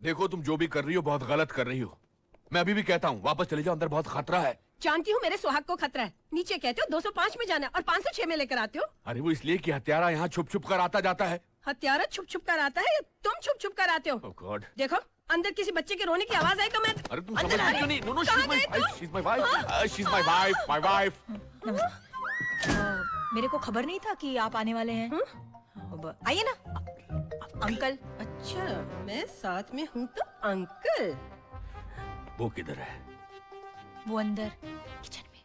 देखो तुम जो भी कर रही हो बहुत गलत कर रही हो। मैं अभी भी कहता हूँ वापस चले जाओ, अंदर बहुत खतरा है। जानती हूँ मेरे सुहाग को खतरा है। नीचे कहते हो 205 में जाना है और 506 में लेकर आते हो। अरे वो इसलिए कि हत्यारा यहाँ छुप छुप कर आता जाता है। हत्यारा छुप छुप कर आता है या तुम छुप छुप कर आते हो? Oh God. देखो अंदर किसी बच्चे के रोने की आवाज आई तो मैं अरे तुम समझ क्यों नहीं? No, she's my wife. She's my wife. She's my wife. My wife. मेरे को खबर नहीं था कि आप आने वाले हैं। आइए ना अंकल। अच्छा मैं साथ में हूँ तो अंकल। वो किधर है? वो अंदर किचन में।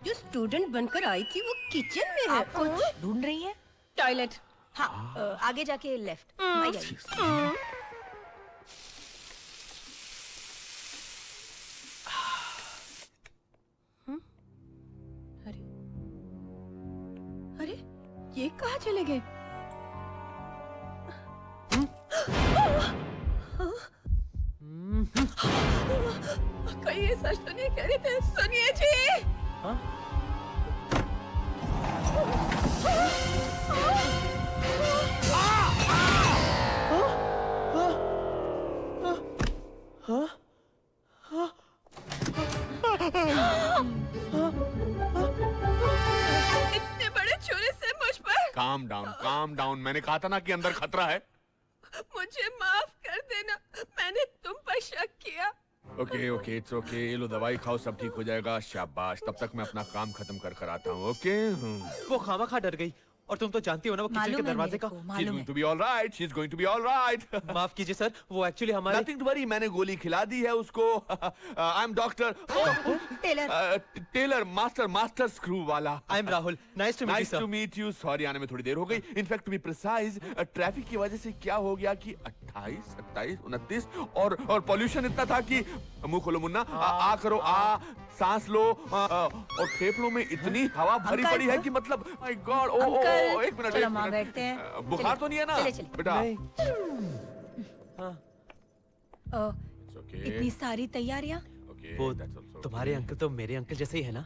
जो स्टूडेंट बनकर आई थी वो किचन में है। आप कुछ ढूंढ रही हैं? टॉयलेट। हाँ आगे जाके लेफ्ट। आइए। अरे अरे ये कहाँ चले गए? कहीं ये सच तो नहीं कह रहे थे? सुनिए जी। इतने बड़े छुरे से मुझ पर। Calm down. मैंने कहा था ना कि अंदर खतरा है। मुझे माफ कर देना, मैंने तुम पर शक किया। Okay it's okay. ये लो दवाई खाओ, सब ठीक हो जाएगा। शाबाश। तब तक मैं अपना काम खत्म कर आता हूँ। ओके। वो खामा डर गई और तुम तो जानती हो ना वो किचन के दरवाजे का। She's going to be all right. She's going to be all right. माफ कीजिए सर, वो एक्चुअली हमारे। Nothing to worry. मैंने गोली खिला दी है उसको। I'm doctor. Tailor master screw वाला। I'm Rahul. Nice to meet you Nice sir. to meet you. Sorry आने में थोड़ी देर हो गई। In fact to be precise, traffic की वजह से क्या हो गया कि 28, 27, 29 और पॉल्यूशन इतना था कि मुंह खोलो मुन्ना। आ करो आ, सांस लो और फेफड़ों में इतनी हवा भरी पड़ी है कि मतलब माय गॉड। ओ एक मिनट। चलो माँ बैठते हैं। बुखार तो नहीं है ना बेटा? इतनी सारी तैयारियाँ। वो तुम्हारे अंकल तो मेरे अंकल जैसे ही है ना?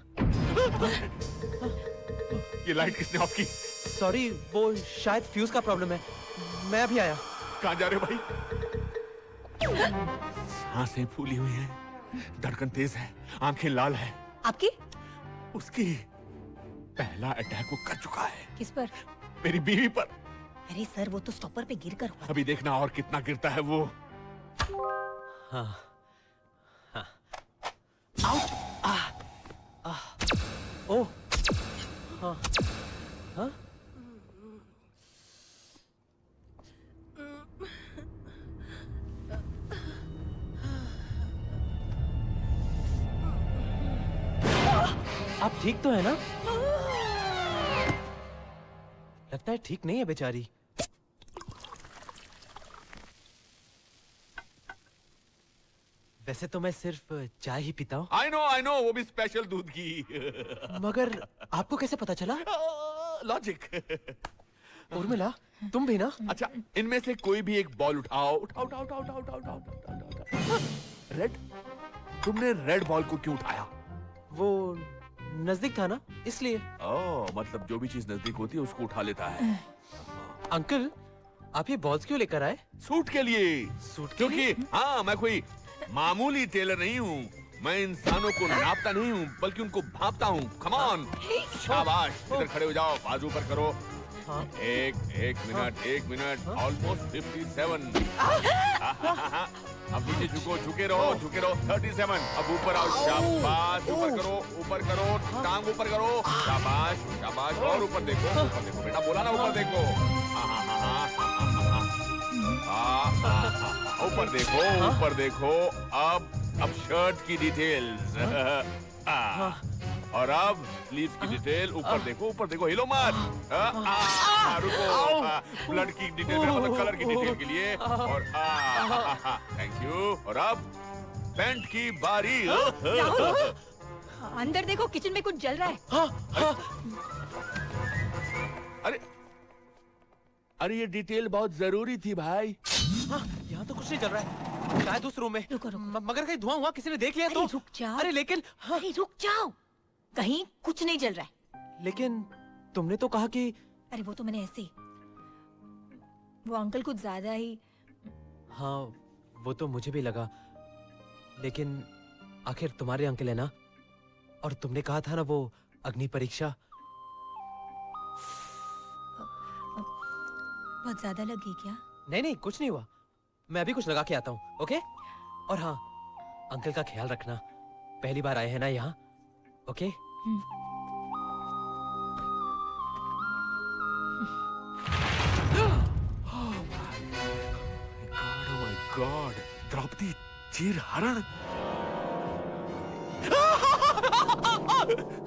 ये लाइट किसने ऑफ की? सॉरी वो शायद फ्यूज का प्रॉब्लम है। मैं अभी आया। कहाँ जा रहे हो भाई? सांसें फूली हुई हैं, धड़कन तेज है, आंखें लाल है। आपकी? उसकी पहला अटैक वो कर चुका है। किस पर? मेरी बीवी पर। अरे सर वो तो स्टॉपर पे गिर कर हुआ। अभी देखना और कितना गिरता है वो। हाँ हाँ। आउट। ओह हाँ हाँ। आप ठीक तो है ना? लगता है ठीक नहीं है बेचारी। वैसे तो मैं सिर्फ चाय ही पीता हूँ। I know, वो भी स्पेशल दूध की। मगर आपको कैसे पता चला? लॉजिक। उर्मिला तुम भी ना? अच्छा इनमें से कोई भी एक बॉल उठाओ। रेड? तुमने रेड बॉल को क्यों उठाया? वो नजदीक था ना इसलिए। ओह मतलब जो भी चीज नजदीक होती है उसको उठा लेता है। अंकल आप ये बॉल्स क्यों लेकर आए? सूट के लिए। सूट के क्योंकि लिए? हाँ मैं कोई मामूली टेलर नहीं हूँ। मैं इंसानों को नापता नहीं हूँ बल्कि उनको भांपता हूँ। Come on. शाबाश। इधर खड़े हो जाओ, बाजू पर करो। हाँ। एक मिनट। ऑलमोस्ट 57। अब नीचे झुके रहो। 37। अब ऊपर आओ। शाबाश। ऊपर करो। टांग ऊपर करो। शाबाश। और ऊपर देखो बेटा, बोला ना ऊपर देखो। ऊपर देखो। अब शर्ट की डिटेल्स। और अब स्लीव्स की डिटेल। ऊपर देखो। हिलो मत। रुको। ब्लड की डिटेल मतलब कलर की डिटेल के लिए। और थैंक यू। और अब पैंट की बारी। अंदर देखो किचन में कुछ जल रहा है। अरे ये डिटेल बहुत जरूरी थी भाई। यहाँ तो कुछ नहीं चल रहा है, शायद उस रूम में। रुको। मगर कहीं धुआं हुआ किसी ने देख लिया तो? रुक जाओ। अरे लेकिन अरे रुक जाओ, कहीं कुछ नहीं जल रहा है। लेकिन तुमने तो कहा कि। अरे वो तो मैंने ऐसे ही, वो अंकल कुछ ज्यादा ही। हाँ वो तो मुझे भी लगा, लेकिन आखिर तुम्हारे अंकल है ना, और तुमने कहा था ना वो अग्नि परीक्षा। बहुत ज्यादा लगी क्या? नहीं नहीं, कुछ नहीं हुआ। मैं अभी कुछ लगा के आता हूँ, ओके? और हाँ, अंकल का ख्याल रखना, पहली बार आए हैं ना यहाँ, ओके? गॉड, द्रौपदी चीर हरण।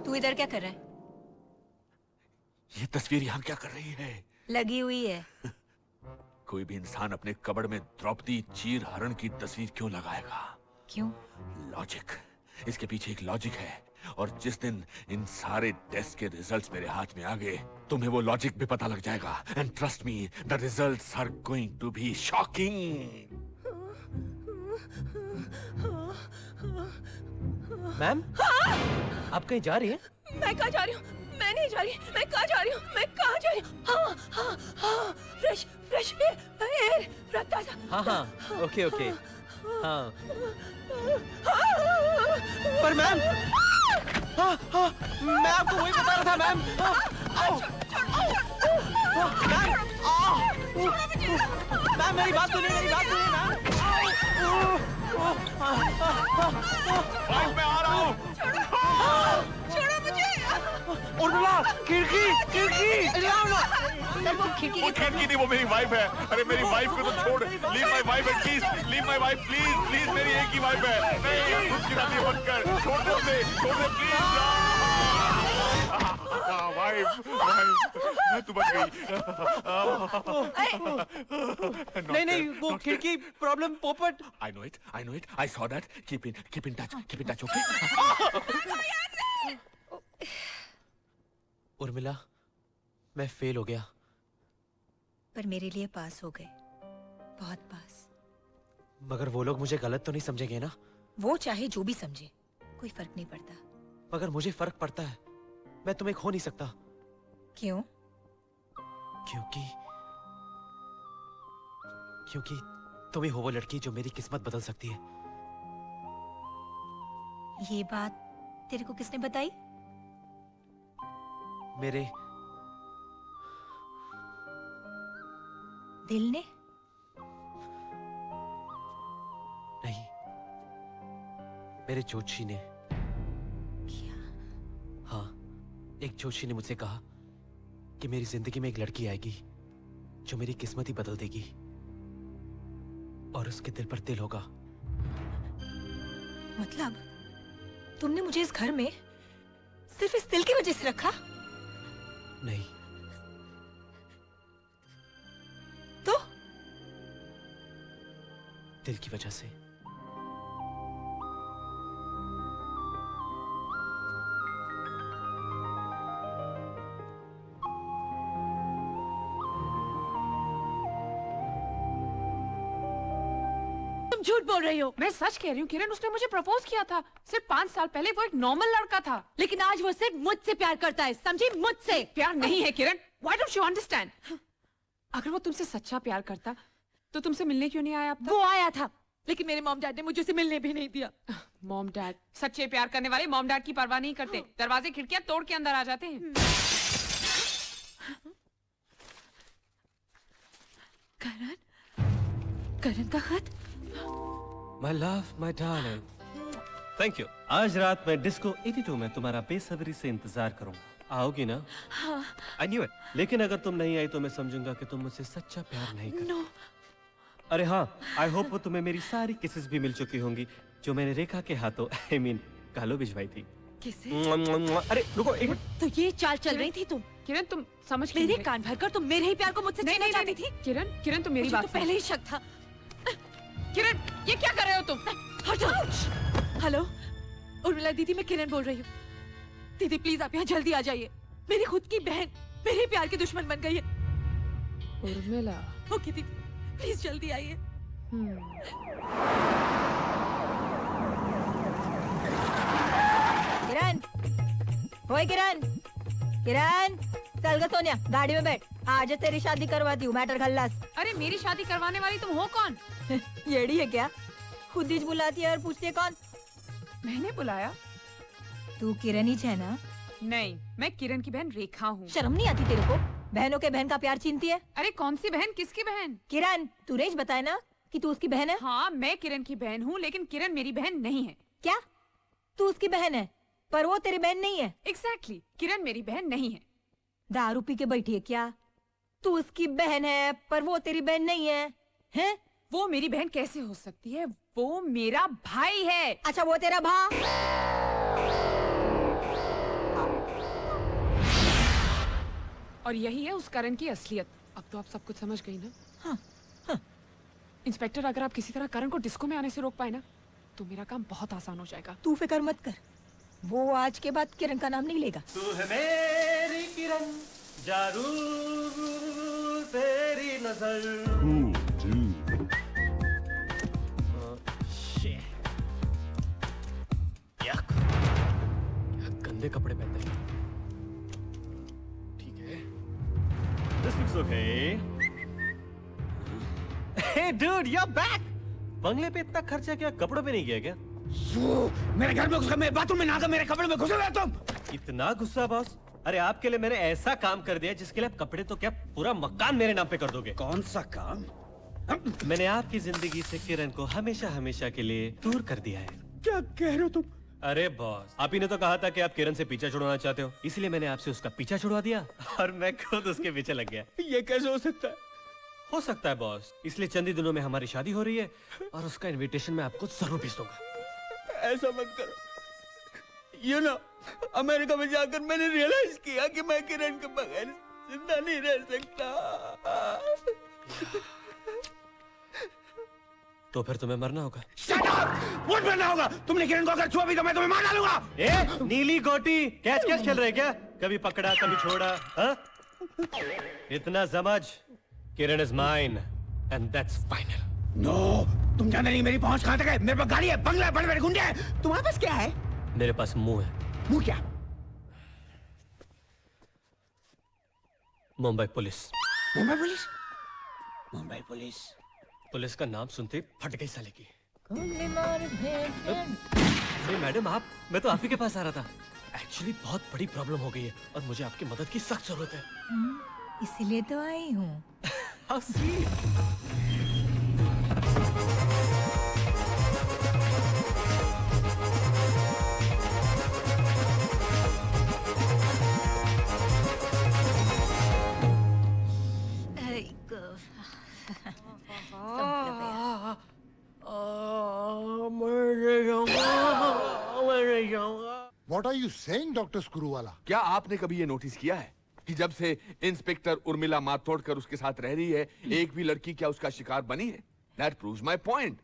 तू इधर क्या कर रहा है? ये तस्वीर यहाँ क्या कर रही है? लगी हुई है। कोई भी इंसान अपने कबड़ में द्रौपदी चीर हरण की तस्वीर क्यों लगाएगा? क्यों? लॉजिक, इसके पीछे एक लॉजिक है, और जिस दिन इन सारे टेस्ट के रिजल्ट्स मेरे हाथ में आ गए, तुम्हें वो लॉजिक भी पता लग जाएगा। And trust me, the results are going to be shocking. Ma'am, आप कहीं जा रही हैं? मैं कहाँ जा रही हूँ? मैं नहीं जा रही। मैं कहाँ जा रही हूँ? मैं कहाँ जा रही हूँ? हाँ हाँ हाँ, फ्रेश फ्रेश एयर, ताजा। हाँ हाँ, ओके ओके, हाँ। पर मैम, हाँ हाँ, मैं आपको वही बता रहा था मैम। मैम मेरी बात सुनिए, मेरी बात सुनिए मैम। मैं आ रहा हूँ। छोड़ो मुझे। उर्मिला, खिड़की खिड़की। सर वो खिड़की वो खिड़की नहीं, वो मेरी वाइफ है। अरे मेरी वाइफ को तो छोड़, leave my wife eight please, leave my wife please, please, मेरी एक ही वाइफ है। नहीं, खुद की शादी मत कर, छोड़ दे उसे, छोड़ दे प्लीज। वाइफ, तू बच गई। नहीं नहीं, वो खिड़की प्रॉब्लम पोपट। I know it, I saw that. Keep in touch, okay? Urmila, मैं फेल हो गया। पर मेरे लिए पास हो गए, बहुत पास। मगर वो लोग मुझे गलत तो नहीं समझेंगे ना? वो चाहे जो भी समझे, कोई फर्क नहीं पड़ता। मगर मुझे फर्क पड़ता है, मैं तुम्हें खो नहीं सकता। क्यों? क्योंकि तुम ही हो वो लड़की जो मेरी किस्मत बदल सकती है। ये बात तेरे को किसने बताई? मेरे दिल ने? नहीं, मेरे ज्योतिषी ने। क्या? हाँ, एक ज्योतिषी ने मुझसे कहा कि मेरी जिंदगी में एक लड़की आएगी जो मेरी किस्मत ही बदल देगी, और उसके दिल पर दिल होगा। मतलब तुमने मुझे इस घर में सिर्फ इस दिल की वजह से रखा? नहीं, तो दिल की वजह से। झूठ बोल रही हो। मैं सच कह रही हूँ किरण, उसने मुझे प्रपोज किया था सिर्फ 5 साल पहले। वो एक नॉर्मल लड़का था, लेकिन आज वो सिर्फ मुझसे प्यार करता है, समझी? मुझसे। प्यार नहीं है किरण। Why don't you understand? अगर वो तुमसे सच्चा प्यार करता तो तुमसे मिलने क्यों नहीं आया अब तक? वो आया था, लेकिन मेरे मॉम डैड ने मुझे उसे मिलने भी नहीं दिया। मॉम डैड, सच्चे प्यार करने वाले मॉम डैड की परवाह नहीं करते, दरवाजे खिड़कियां तोड़ के अंदर आ जाते हैं। करण, करण का खत। My love, my darling. Thank you. आज रात मैं डिस्को 82 में तुम्हारा बेसब्री से इंतजार करूंगा। आओगी ना? हाँ। I knew it. लेकिन अगर तुम नहीं आई तो मैं समझूंगा कि तुम मुझसे सच्चा प्यार नहीं करती। No. अरे हाँ, I hope वो तुम्हें मेरी सारी किसेस भी मिल चुकी होंगी जो मैंने रेखा के हाथों I mean कालो भिजवाई थी। किसे? अरे रुको एक मिनट। तो ये चाल चल रही थी तुम? किरण तुम समझ क्यों मेरे नहीं कान भर कर तुम मेरे ही प्यार को मुझसे नहीं छीनना नहीं चाहती थी? किरण, किरण तुम मेरी मुझे बात तो पहले ही शक था। किरण, ये क्या कर रहे हो तुम? हटो। हेलो उर्मिला दीदी, मैं किरण बोल रही हूँ। दीदी प्लीज आप यहाँ जल्दी आ जाइए, मेरी खुद की बहन मेरे प्यार की दुश्मन बन गई है। उर्मिला। ओके दीदी, प्लीज जल्दी आइए। किरण, ओए किरण, किरण, चल गा सोनिया, गाड़ी में बैठ। आज तेरी शादी करवाती हूँ, मैटर खल्लास। अरे मेरी शादी करवाने वाली तुम हो कौन? येड़ी है क्या? खुद ही बुलाती है और पूछती है कौन? मैंने बुलाया? तू किरण ही है ना? नहीं, मैं किरण की बहन रेखा हूँ। शर्म नहीं आती तेरे को? बहनों के बहन का प्यार छीनती है। अरे कौन सी बहन, किसकी बहन? किरण, तू रेज बताए ना कि तू उसकी बहन है। हाँ, मैं किरण की बहन हूँ, लेकिन किरण मेरी बहन नहीं है। क्या? तू उसकी बहन है पर वो तेरी बहन नहीं है? एग्जैक्टली, किरण मेरी बहन नहीं है। दारू पी के बैठी है क्या? तू उसकी बहन है पर वो तेरी बहन नहीं है, हैं? वो मेरी बहन कैसे हो सकती है? वो मेरा भाई है। अच्छा, वो तेरा भाई? और यही है उस करण की असलियत। अब तो आप सब कुछ समझ गई ना? हाँ, हाँ। इंस्पेक्टर, अगर आप किसी तरह करण को डिस्को में आने से रोक पाए ना, तो मेरा काम बहुत आसान हो जाएगा। तू फिक्र मत कर, वो आज के बाद किरण का नाम नहीं लेगा। तू है मेरी किरण, जरूर तेरी नजर। क्या गंदे कपड़े पहनते हैं। ठीक है। This looks okay. Hey dude, you're back. बंगले पे इतना खर्चा क्या कपड़ों पे नहीं किया क्या? मेरे घर में घुस, मेरे बाथरूम में नहाकर मेरे कपड़े में घुसे हुए तुम। इतना गुस्सा बॉस? अरे आपके लिए मैंने ऐसा काम कर दिया जिसके लिए आप कपड़े तो क्या पूरा मकान मेरे नाम पे कर दोगे। कौन सा काम? मैंने आपकी जिंदगी से किरण को हमेशा हमेशा के लिए दूर कर दिया है। क्या कह रहे हो तुम? अरे बॉस, आप ही ने तो कहा था कि आप किरण से पीछा छुड़वाना चाहते हो, इसलिए मैंने आपसे उसका पीछा छुड़वा दिया और मैं खुद उसके पीछे लग गया। ये कैसे हो सकता है? हो सकता है बॉस, इसलिए चंद ही दिनों में हमारी शादी हो रही है और उसका इनविटेशन मैं आपको जरूर भेज दूंगा। ऐसा मत करो। ये ना, अमेरिका में जाकर मैंने रियलाइज किया कि मैं किरण के बगैर जिंदा नहीं रह सकता। तो फिर तुम्हें मरना होगा। Shut up! मुझ मरना होगा। तुमने किरण को अगर छुआ भी तो मैं तुम्हें मार डालूंगा। ए, नीली गोटी, कैच कैच खेल रहे क्या? कभी पकड़ा कभी छोड़ा, हाँ? इतना समझ, Kiran is mine and that's final. No, तुम जानते नहीं मेरी पहुंच कहां तक है। मेरे पास गाड़ी है, बंगला है, बड़े बड़े गुंडे हैं। तुम्हारे पास क्या है? मेरे पास मुंह है। मुंह क्या? Mumbai police. Mumbai police? Mumbai police? Police का नाम सुनते ही फट गई साले की। गोली मार भेंट। अरे मैडम, मैं तो आप ही के पास आ रहा था। एक्चुअली बहुत बड़ी प्रॉब्लम हो गई है और मुझे आपकी मदद की सख्त जरूरत है। इसीलिए तो आई हूँ। How sweet. What are you saying, Dr. Screwwala? क्या आपने कभी ये नोटिस किया है कि जब से इंस्पेक्टर उर्मिला मार तोड़कर उसके साथ रह रही है, एक भी लड़की क्या उसका शिकार बनी है? That proves my point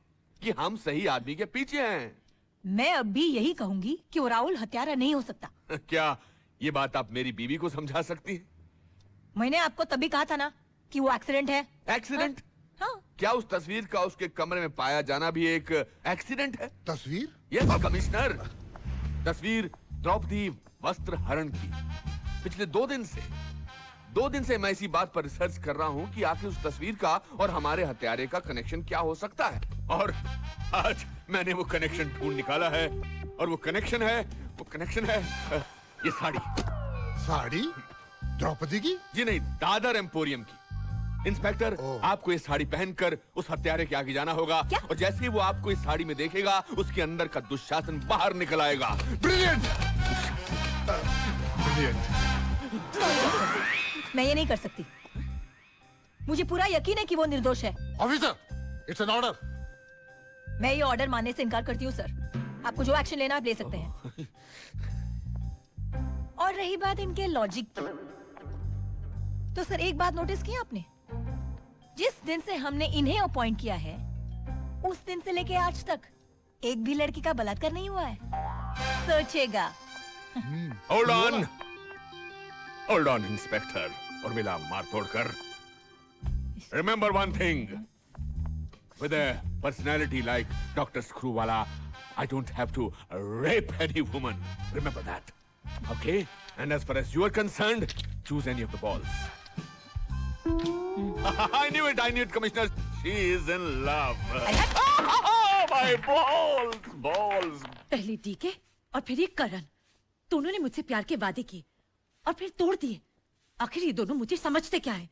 कि हम सही आदमी के पीछे हैं। मैं अब भी यही कहूंगी कि वो राहुल हत्यारा नहीं हो सकता। क्या ये बात आप मेरी बीवी को समझा सकती हैं? मैंने आपको तभी कहा था ना कि वो एक्सीडेंट है। एक्सीडेंट? हाँ। क्या उस तस्वीर का उसके कमरे में पाया जाना भी एक एक्सीडेंट है? तस्वीर? यस कमिश्नर, तस्वीर द्रौपदी वस्त्र हरण की। पिछले 2 दिन से मैं इसी बात पर रिसर्च कर रहा हूँ कि आखिर उस तस्वीर का और हमारे हत्यारे का कनेक्शन क्या हो सकता है। और आज मैंने वो कनेक्शन ढूंढ निकाला है। और वो कनेक्शन है ये साड़ी। साड़ी? द्रौपदी की? जी नहीं, दादर एम्पोरियम की। इंस्पेक्टर, ओह। आपको ये साड़ी पहनकर उस हत्यारे के आगे जाना होगा। क्या? और जैसे ही वो आपको इस साड़ी में देखेगा, उसके अंदर का दुशासन बाहर निकल आएगा। ब्रिलियंट! ब्रिलियंट! मैं ये नहीं कर सकती। मुझे पूरा यकीन है कि वो निर्दोष है। Officer, it's an order. मैं ये ऑर्डर मानने से इनकार करती हूँ सर। आपको जो एक्शन लेना आप ले सकते हैं। और रही बात इनके लॉजिक की, तो सर एक बात नोटिस की आपने? जिस दिन से हमने इन्हें अपॉइंट किया है, उस दिन से लेके आज तक एक भी लड़की का बलात्कार नहीं हुआ है। सोचेगा। Hold on, inspector. और मिला मार तोड़कर। Remember one thing. With a personality like Dr. Screwwala, I don't have to rape any woman. Remember that. Okay? And as far as you are concerned, choose any of the balls. I knew it, Commissioner. She is in love. अरे, My balls. पहले DK और फिर ये करण, दोनों ने मुझसे प्यार के वादे किए और फिर तोड़ दिए। आखिर ये दोनों मुझे समझते क्या है?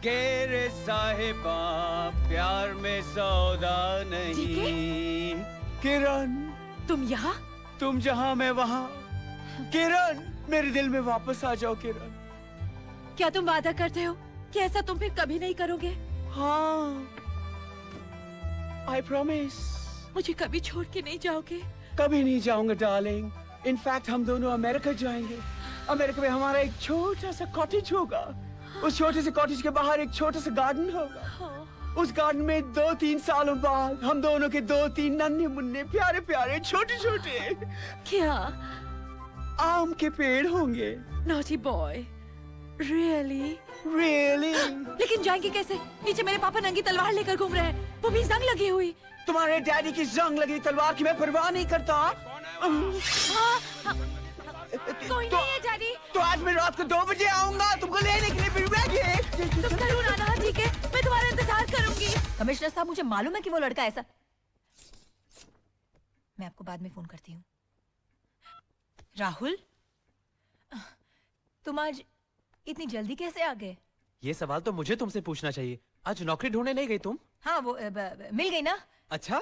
रे साहिबा प्यार में सौदा नहीं। किरण तुम यहाँ? तुम जहाँ मैं वहाँ। किरण मेरे दिल में वापस आ जाओ किरण। क्या तुम वादा करते हो कि ऐसा तुम फिर कभी नहीं करोगे? हाँ आई प्रॉमिस। मुझे कभी छोड़ के नहीं जाओगे? कभी नहीं जाऊंगा डार्लिंग। इनफैक्ट हम दोनों अमेरिका जाएंगे। अमेरिका में हमारा एक छोटा सा कॉटेज होगा। उस छोटे से कॉटेज के बाहर एक छोटा सा गार्डन होगा। उस गार्डन में 2-3 सालों बाद हम दोनों के 2-3 नन्हे मुन्ने प्यारे प्यारे छोटे छोटे क्या? आम के पेड़ होंगे। Naughty boy, really? रियली? लेकिन जाएंगे कैसे? नीचे मेरे पापा नंगी तलवार लेकर घूम रहे हैं, वो भी जंग लगी हुई। तुम्हारे डैडी की जंग लगी तलवार की मैं परवाह नहीं करता। कोई नहीं है डैडी। तो आज मैं रात को 2 बजे आऊंगा तुमको लेने के लिए। फिर तुम जरूर आना, ठीक है? मैं तुम्हारा इंतजार करूंगी। कमिश्नर साहब, मुझे मालूम है कि वो लड़का ऐसा। मैं आपको बाद में फोन करती हूँ। राहुल, तुम आज इतनी जल्दी कैसे आ गए? ये सवाल तो मुझे तुमसे पूछना चाहिए। आज नौकरी ढूंढने नहीं गई तुम? हाँ, वो मिल गई ना। अच्छा?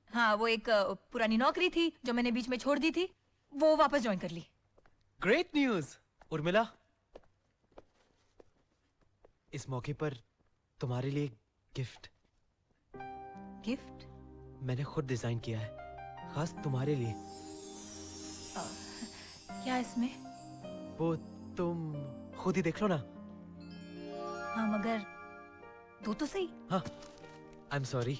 हाँ, वो एक पुरानी नौकरी थी जो मैंने बीच में छोड़ दी थी, वो वापस ज्वाइन कर ली। Great news. उर्मिला, इस मौके पर तुम्हारे लिए गिफ्ट। गिफ्ट? मैंने खुद डिजाइन किया है, खास तुम्हारे लिए। क्या इसमें? वो तुम खुद ही देख लो ना। हाँ, मगर दो तो सही। हाँ, आई एम सॉरी।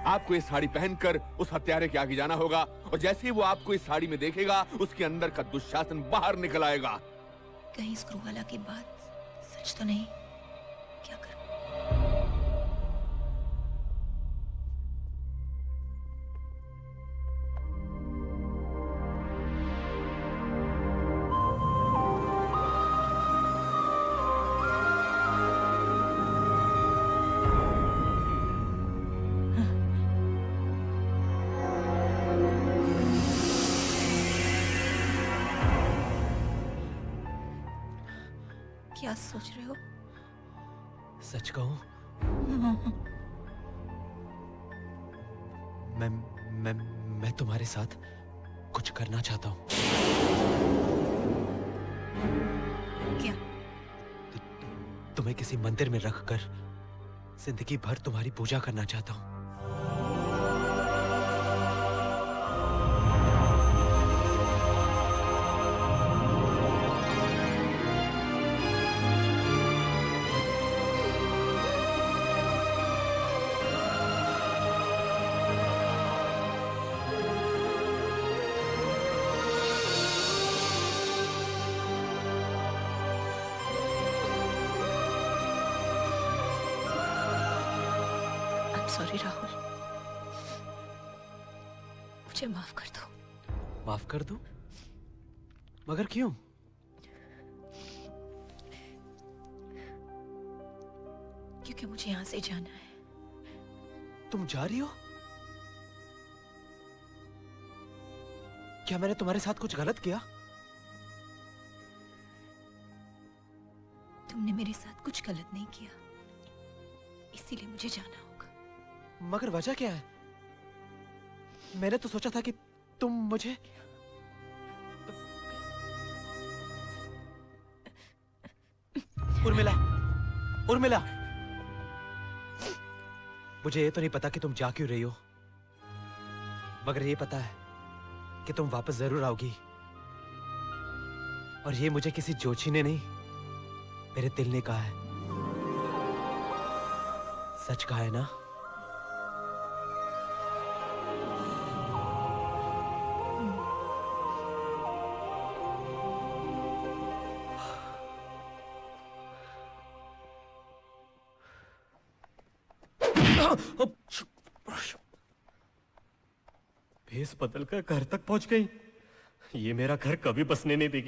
आपको ये साड़ी पहनकर उस हत्यारे के आगे जाना होगा और जैसे ही वो आपको इस साड़ी में देखेगा उसके अंदर का दुशासन बाहर निकल आएगा। कहीं स्क्रू वाला की बात सच तो नहीं? क्या करूं? क्या सोच रहे हो? सच कहूं, मैं तुम्हारे साथ कुछ करना चाहता हूं। क्या? तुम्हें किसी मंदिर में रखकर जिंदगी भर तुम्हारी पूजा करना चाहता हूं। सॉरी राहुल, मुझे माफ कर दो। माफ कर दूं? मगर क्यों? क्योंकि मुझे यहां से जाना है। तुम जा रही हो? क्या मैंने तुम्हारे साथ कुछ गलत किया? तुमने मेरे साथ कुछ गलत नहीं किया, इसीलिए मुझे जाना होगा। मगर वजह क्या है? मैंने तो सोचा था कि तुम मुझे उर्मिला, उर्मिला, मुझे ये तो नहीं पता कि तुम जा क्यों रही हो, मगर ये पता है कि तुम वापस जरूर आओगी। और ये मुझे किसी जोशी ने नहीं, मेरे दिल ने कहा है। सच कहा है ना? भेस बदल कर घर तक पहुंच गई। ये मेरा घर कभी बसने नहीं देगी।